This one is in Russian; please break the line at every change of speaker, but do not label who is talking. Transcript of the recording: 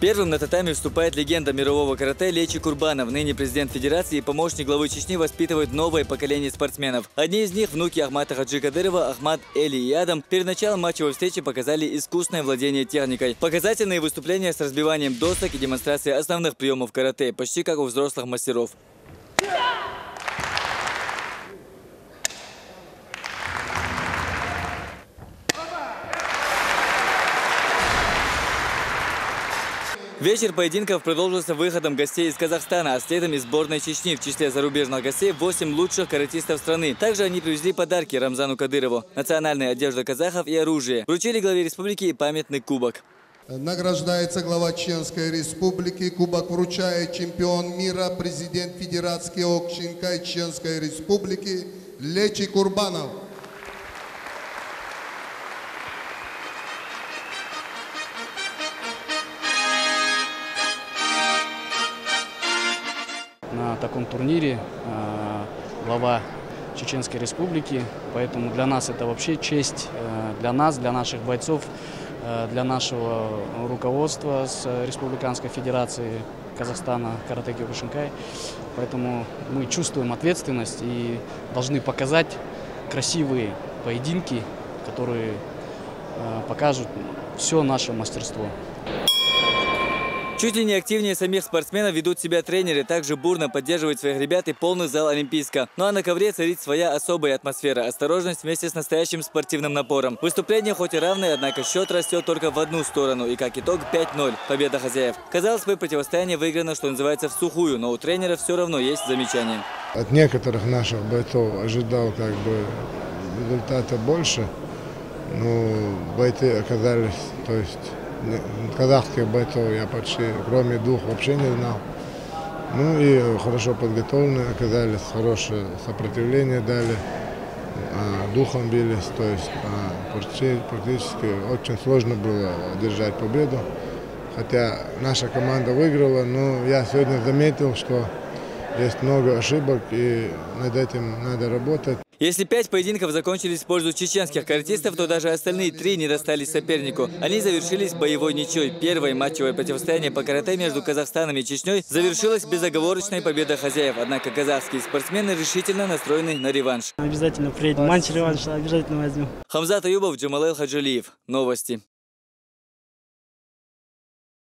Первым на татами вступает легенда мирового карате Лечи Курбанов. Ныне президент федерации и помощник главы Чечни воспитывает новое поколение спортсменов. Одни из них – внуки Ахмата Хаджи Кадырова, Ахмат, Эли и Адам. Перед началом матчевой встречи показали искусное владение техникой. Показательные выступления с разбиванием досок и демонстрацией основных приемов карате, почти как у взрослых мастеров. Вечер поединков продолжился выходом гостей из Казахстана, а следом из сборной Чечни. В числе зарубежных гостей 8 лучших каратистов страны. Также они привезли подарки Рамзану Кадырову, национальная одежда казахов и оружие. Вручили главе республики и памятный кубок.
Награждается глава Чеченской республики. Кубок вручает чемпион мира, президент Федерации Окшинкай Чеченской республики Лечи Курбанов.
На таком турнире глава Чеченской республики, поэтому для нас это вообще честь, для нас, для наших бойцов, для нашего руководства с Республиканской Федерации Казахстана Каратэ Кёкушинкай. Поэтому мы чувствуем ответственность и должны показать красивые поединки, которые покажут все наше мастерство.
Чуть ли не активнее самих спортсменов ведут себя тренеры, также бурно поддерживают своих ребят и полный зал Олимпийска. Ну а на ковре царит своя особая атмосфера, осторожность вместе с настоящим спортивным напором. Выступление хоть и равное, однако счет растет только в одну сторону и как итог 5-0, победа хозяев. Казалось бы, противостояние выиграно, что называется, в сухую, но у тренера все равно есть замечания.
От некоторых наших бойцов ожидал результата больше, но бойцы оказались, то есть казахских бойцов я почти, кроме двух, вообще не знал. Ну и хорошо подготовленные оказались, хорошее сопротивление дали, духом бились. То есть практически очень сложно было одержать победу. Хотя наша команда выиграла, но я сегодня заметил, что есть много ошибок и над этим надо работать.
Если 5 поединков закончились в пользу чеченских каратистов, то даже остальные 3 не достались сопернику. Они завершились боевой ничьей. Первое матчевое противостояние по карате между Казахстаном и Чечней завершилось безоговорочной победой хозяев. Однако казахские спортсмены решительно настроены на реванш.
Обязательно приедем. Матч реванш обязательно возьмем.
Хамзат Аюбов, Джамалел Хаджалиев. Новости.